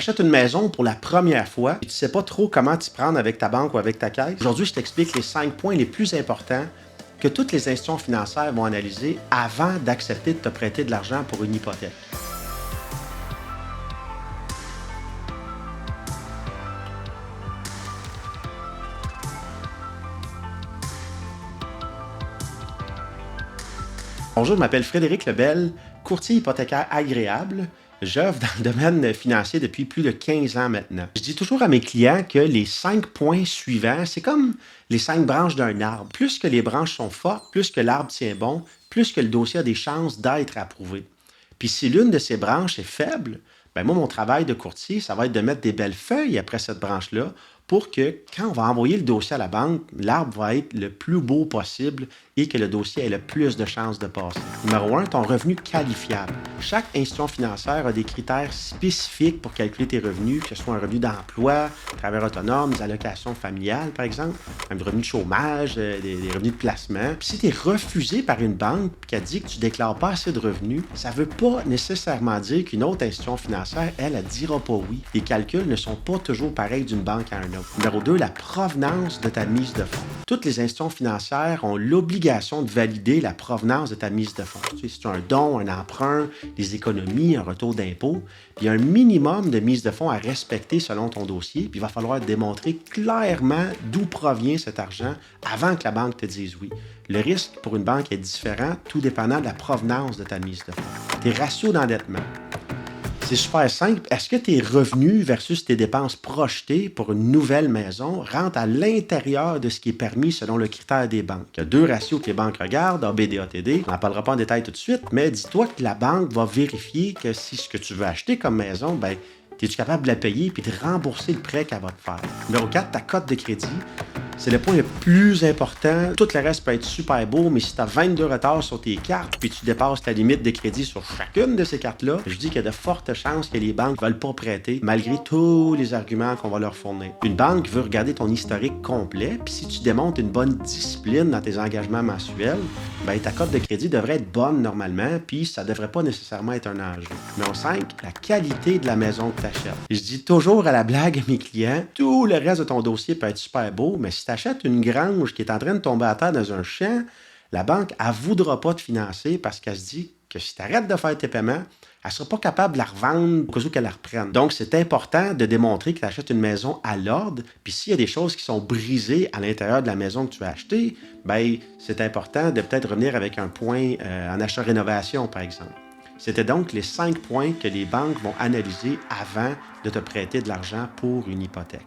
Achète une maison pour la première fois et tu ne sais pas trop comment t'y prendre avec ta banque ou avec ta caisse. Aujourd'hui, je t'explique les 5 points les plus importants que toutes les institutions financières vont analyser avant d'accepter de te prêter de l'argent pour une hypothèque. Bonjour, je m'appelle Frédéric Lebel, courtier hypothécaire agréable. J'œuvre dans le domaine financier depuis plus de 15 ans maintenant. Je dis toujours à mes clients que les 5 points suivants, c'est comme les 5 branches d'un arbre. Plus que les branches sont fortes, plus que l'arbre tient bon, plus que le dossier a des chances d'être approuvé. Puis si l'une de ces branches est faible, ben moi, mon travail de courtier, ça va être de mettre des belles feuilles après cette branche-là pour que quand on va envoyer le dossier à la banque, l'arbre va être le plus beau possible et que le dossier ait le plus de chances de passer. Numéro 1, ton revenu qualifiable. Chaque institution financière a des critères spécifiques pour calculer tes revenus, que ce soit un revenu d'emploi, travailleur autonome, des allocations familiales, par exemple, même des revenus de chômage, des revenus de placement. Puis si tu es refusé par une banque qui a dit que tu ne déclares pas assez de revenus, ça ne veut pas nécessairement dire qu'une autre institution financière, elle ne dira pas oui. Les calculs ne sont pas toujours pareils d'une banque à une autre. Numéro 2, la provenance de ta mise de fonds. Toutes les institutions financières ont l'obligation de valider la provenance de ta mise de fonds. Tu sais, si tu as un don, un emprunt, des économies, un retour d'impôt, puis il y a un minimum de mise de fonds à respecter selon ton dossier, puis il va falloir démontrer clairement d'où provient cet argent avant que la banque te dise oui. Le risque pour une banque est différent, tout dépendant de la provenance de ta mise de fonds. Tes ratios d'endettement. C'est super simple. Est-ce que tes revenus versus tes dépenses projetées pour une nouvelle maison rentrent à l'intérieur de ce qui est permis selon le critère des banques? Il y a 2 ratios que les banques regardent, ABD, ATD. On n'en parlera pas en détail tout de suite, mais dis-toi que la banque va vérifier que si ce que tu veux acheter comme maison, ben, es-tu capable de la payer et de rembourser le prêt qu'elle va te faire? Numéro 4, ta cote de crédit. C'est le point le plus important. Tout le reste peut être super beau, mais si tu as 22 retards sur tes cartes puis tu dépasses ta limite de crédit sur chacune de ces cartes-là, je dis qu'il y a de fortes chances que les banques ne veulent pas prêter malgré tous les arguments qu'on va leur fournir. Une banque veut regarder ton historique complet, puis si tu démontres une bonne discipline dans tes engagements mensuels, ben ta cote de crédit devrait être bonne normalement, puis ça ne devrait pas nécessairement être un enjeu. Numéro 5, la qualité de la maison que tu achètes. Je dis toujours à la blague à mes clients, tout le reste de ton dossier peut être super beau, mais si tu achètes une grange qui est en train de tomber à terre dans un champ, la banque, elle ne voudra pas te financer parce qu'elle se dit que si tu arrêtes de faire tes paiements, elle ne sera pas capable de la revendre au cas où qu'elle la reprenne. Donc, c'est important de démontrer que tu achètes une maison à l'ordre. Puis s'il y a des choses qui sont brisées à l'intérieur de la maison que tu as achetée, ben, c'est important de peut-être revenir avec un point en achat-rénovation, par exemple. C'était donc les 5 points que les banques vont analyser avant de te prêter de l'argent pour une hypothèque.